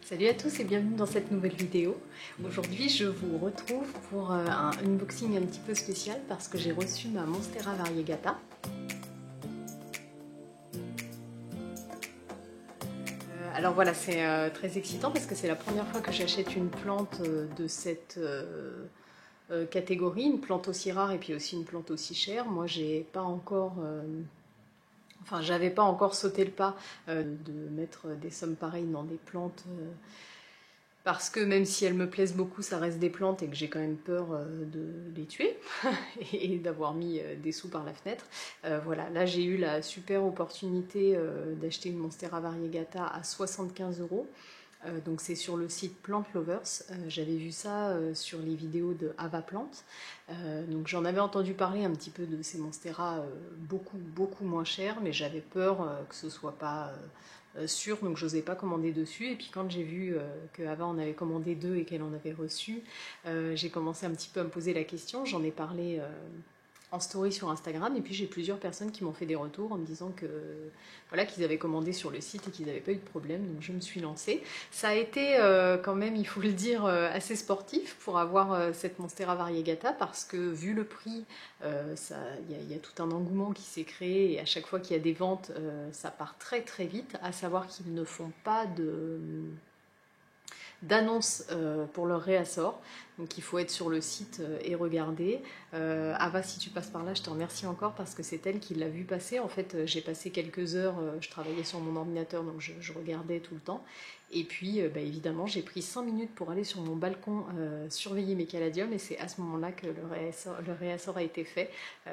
Salut à tous et bienvenue dans cette nouvelle vidéo. Aujourd'hui je vous retrouve pour un unboxing un petit peu spécial parce que j'ai reçu ma Monstera Variegata. Alors voilà, c'est très excitant parce que c'est la première fois que j'achète une plante de cette catégorie, une plante aussi rare et puis aussi une plante aussi chère. Moi j'ai pas encore... j'avais pas encore sauté le pas de mettre des sommes pareilles dans des plantes parce que même si elles me plaisent beaucoup, ça reste des plantes et que j'ai quand même peur de les tuer et d'avoir mis des sous par la fenêtre. Voilà, là j'ai eu la super opportunité d'acheter une Monstera Variegata à 75 €. Donc c'est sur le site Plant Lovers. J'avais vu ça sur les vidéos de Ava Plante. Donc j'en avais entendu parler un petit peu de ces Monstera beaucoup moins chers, mais j'avais peur que ce soit pas sûr, donc j'osais pas commander dessus. Et puis quand j'ai vu que Ava en avait commandé 2 et qu'elle en avait reçu, j'ai commencé un petit peu à me poser la question. J'en ai parlé en story sur Instagram, et puis j'ai plusieurs personnes qui m'ont fait des retours en me disant que voilà, qu'ils avaient commandé sur le site et qu'ils n'avaient pas eu de problème, donc je me suis lancée. Ça a été quand même, il faut le dire, assez sportif pour avoir cette Monstera Variegata, parce que vu le prix, il y a tout un engouement qui s'est créé, et à chaque fois qu'il y a des ventes, ça part très vite, à savoir qu'ils ne font pas d'annonces pour leur réassort, donc il faut être sur le site et regarder. Ava, si tu passes par là, je te remercie encore parce que c'est elle qui l'a vu passer. En fait, j'ai passé quelques heures, je travaillais sur mon ordinateur, donc je regardais tout le temps. Et puis, évidemment, j'ai pris 5 minutes pour aller sur mon balcon surveiller mes caladiums, et c'est à ce moment-là que le réassort a été fait.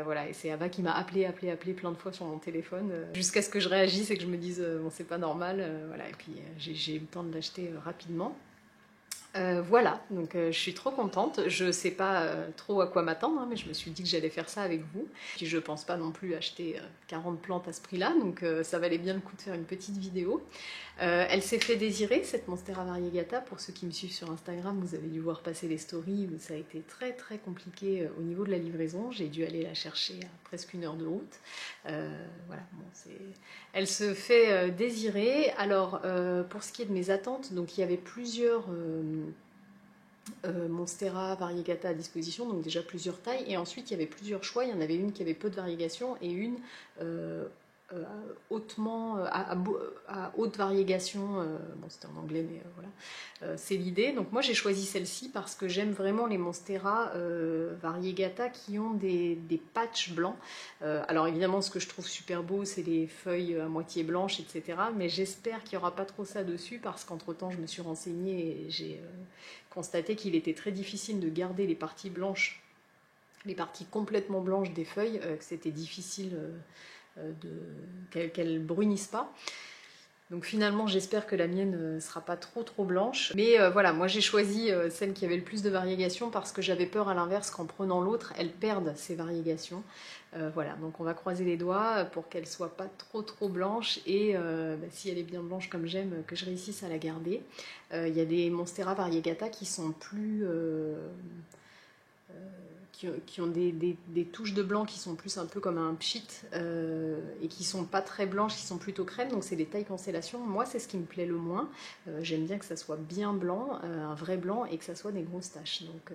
Voilà, et c'est Ava qui m'a appelé plein de fois sur mon téléphone, jusqu'à ce que je réagisse et que je me dise bon, c'est pas normal. Voilà, et puis j'ai eu le temps de l'acheter rapidement. Voilà, donc je suis trop contente. Je sais pas trop à quoi m'attendre, hein, mais je me suis dit que j'allais faire ça avec vous. Puis je pense pas non plus acheter 40 plantes à ce prix-là, donc ça valait bien le coup de faire une petite vidéo. Elle s'est fait désirer, cette Monstera Variegata. Pour ceux qui me suivent sur Instagram, vous avez dû voir passer les stories où ça a été très compliqué au niveau de la livraison. J'ai dû aller la chercher à presque 1 heure de route. Voilà, bon, elle se fait désirer. Alors, pour ce qui est de mes attentes, donc il y avait plusieurs Monstera Variegata à disposition, donc déjà plusieurs tailles, et ensuite il y avait plusieurs choix. Il y en avait une qui avait peu de variegation et une à haute variegation, bon c'était en anglais mais voilà, c'est l'idée. Donc moi j'ai choisi celle-ci parce que j'aime vraiment les Monstera Variegata qui ont des patchs blancs. Alors évidemment ce que je trouve super beau c'est les feuilles à moitié blanches, etc. Mais j'espère qu'il n'y aura pas trop ça dessus, parce qu'entre temps je me suis renseignée et j'ai constaté qu'il était très difficile de garder les parties blanches, les parties complètement blanches des feuilles, que c'était difficile qu'elles brunissent pas. Donc finalement j'espère que la mienne ne sera pas trop blanche. Mais voilà, moi j'ai choisi celle qui avait le plus de variégation parce que j'avais peur à l'inverse qu'en prenant l'autre, elle perde ses variégations. Voilà, donc on va croiser les doigts pour qu'elle soit pas trop blanche, et si elle est bien blanche comme j'aime, que je réussisse à la garder. Il y a des Monstera Variegata qui sont plus... qui ont des touches de blanc qui sont plus un peu comme un pchit, et qui sont pas très blanches, qui sont plutôt crème, donc c'est des tailles constellation. Moi c'est ce qui me plaît le moins. J'aime bien que ça soit bien blanc, un vrai blanc, et que ça soit des grosses taches. Donc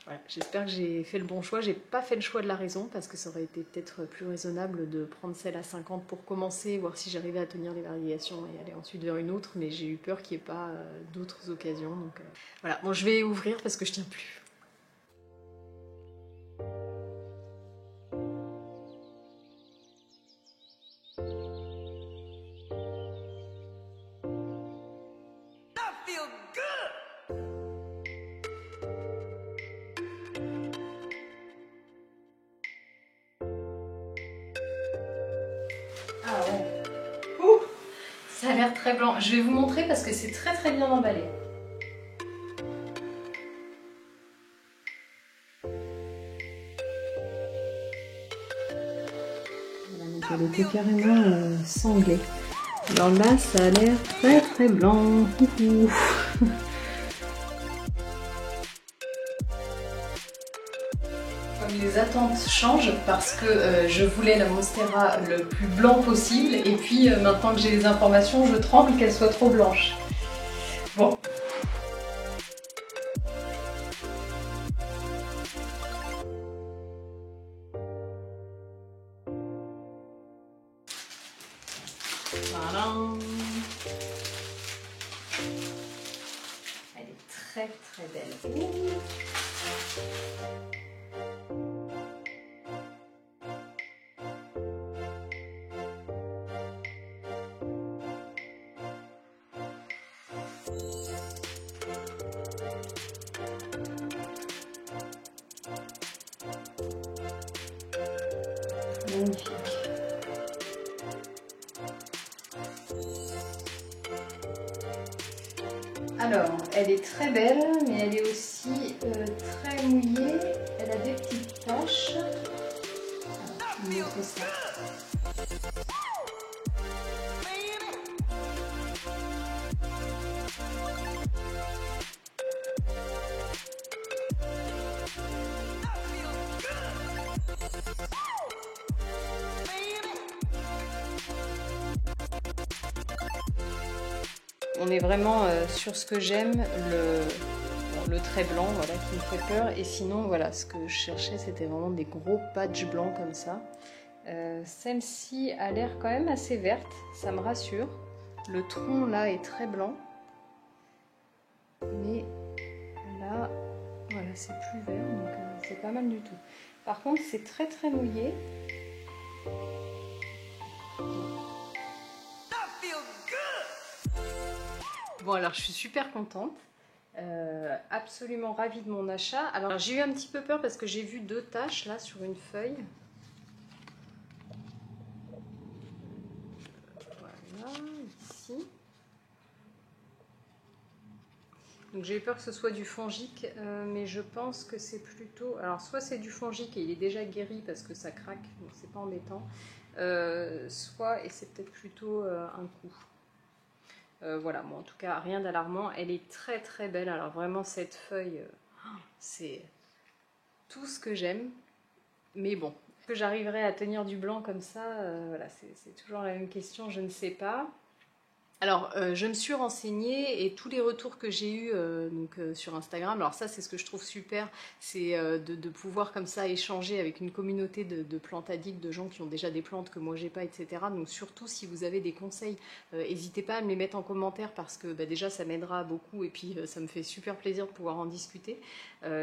voilà, j'espère que j'ai fait le bon choix. J'ai pas fait le choix de la raison, parce que ça aurait été peut-être plus raisonnable de prendre celle à 50 pour commencer, voir si j'arrivais à tenir les variations et aller ensuite vers une autre, mais j'ai eu peur qu'il n'y ait pas d'autres occasions. Donc voilà, bon je vais ouvrir parce que je tiens plus. Ah ouais. Ouh, ça a l'air très blanc. Je vais vous montrer parce que c'est très bien emballé. Elle était carrément sanglée. Alors là, ça a l'air très blanc. Les attentes changent parce que je voulais la Monstera le plus blanc possible, et puis maintenant que j'ai les informations, je tremble qu'elle soit trop blanche. Bon. Voilà. Elle est très très belle. Magnifique. Alors, elle est très belle, mais elle est aussi très mouillée. Elle a des petites taches. Alors, je vais vous montrer ça. On est vraiment sur ce que j'aime, le trait blanc, voilà, qui me fait peur. Et sinon, voilà, ce que je cherchais, c'était vraiment des gros patchs blancs comme ça. Celle-ci a l'air quand même assez verte, ça me rassure. Le tronc là est très blanc. Mais là, voilà, c'est plus vert, donc c'est pas mal du tout. Par contre, c'est très très mouillé. Bon, alors je suis super contente, absolument ravie de mon achat. Alors j'ai eu un petit peu peur parce que j'ai vu 2 taches là sur une feuille. Voilà, ici. Donc j'ai eu peur que ce soit du fongique, mais je pense que c'est plutôt... Alors soit c'est du fongique et il est déjà guéri parce que ça craque, donc c'est pas embêtant. Soit, et c'est peut-être plutôt un coup. Voilà, bon, en tout cas, rien d'alarmant. Elle est très très belle. Alors vraiment, cette feuille, c'est tout ce que j'aime. Mais bon, est-ce que j'arriverai à tenir du blanc comme ça, voilà, c'est toujours la même question, je ne sais pas. Alors, je me suis renseignée et tous les retours que j'ai eus sur Instagram, alors ça c'est ce que je trouve super, c'est de pouvoir comme ça échanger avec une communauté de plantes addicts, de gens qui ont déjà des plantes que moi j'ai pas, etc. Donc surtout si vous avez des conseils, n'hésitez pas à me les mettre en commentaire parce que déjà ça m'aidera beaucoup et puis ça me fait super plaisir de pouvoir en discuter.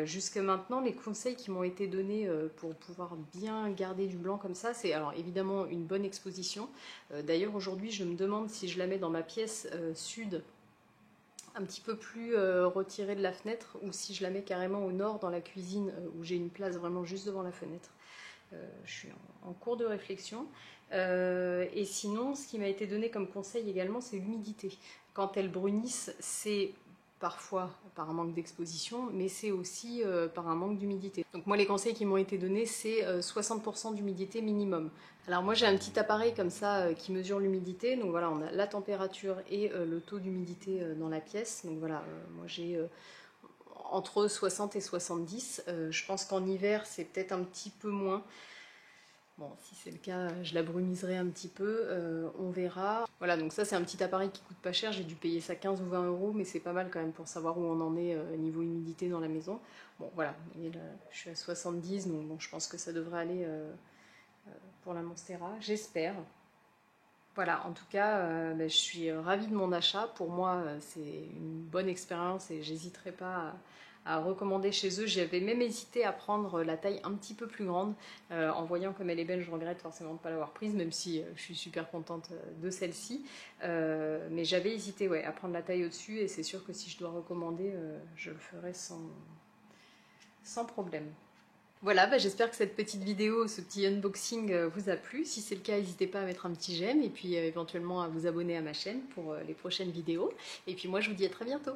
Jusque maintenant, les conseils qui m'ont été donnés pour pouvoir bien garder du blanc comme ça, c'est alors évidemment une bonne exposition. D'ailleurs aujourd'hui je me demande si je la mets dans ma pièce sud, un petit peu plus retirée de la fenêtre, ou si je la mets carrément au nord dans la cuisine où j'ai une place vraiment juste devant la fenêtre. Je suis en cours de réflexion. Et sinon, ce qui m'a été donné comme conseil également, c'est l'humidité. Quand elles brunissent, c'est parfois par un manque d'exposition, mais c'est aussi par un manque d'humidité. Donc moi, les conseils qui m'ont été donnés, c'est 60% d'humidité minimum. Alors moi, j'ai un petit appareil comme ça qui mesure l'humidité. Donc voilà, on a la température et le taux d'humidité dans la pièce. Donc voilà, moi j'ai entre 60 et 70. Je pense qu'en hiver, c'est peut-être un petit peu moins. Bon, si c'est le cas, je la brumiserai un petit peu, on verra. Voilà, donc ça c'est un petit appareil qui coûte pas cher, j'ai dû payer ça 15 ou 20 euros, mais c'est pas mal quand même pour savoir où on en est niveau humidité dans la maison. Bon voilà, vous voyez, là, je suis à 70, donc bon, je pense que ça devrait aller pour la Monstera, j'espère. Voilà, en tout cas, je suis ravie de mon achat. Pour moi, c'est une bonne expérience et j'hésiterai pas à recommander chez eux. J'avais même hésité à prendre la taille un petit peu plus grande. En voyant comme elle est belle, je regrette forcément de ne pas l'avoir prise, même si je suis super contente de celle-ci. Mais j'avais hésité, ouais, à prendre la taille au-dessus et c'est sûr que si je dois recommander, je le ferai sans problème. Voilà, j'espère que cette petite vidéo, ce petit unboxing vous a plu. Si c'est le cas, n'hésitez pas à mettre un petit j'aime et puis éventuellement à vous abonner à ma chaîne pour les prochaines vidéos. Et puis moi, je vous dis à très bientôt.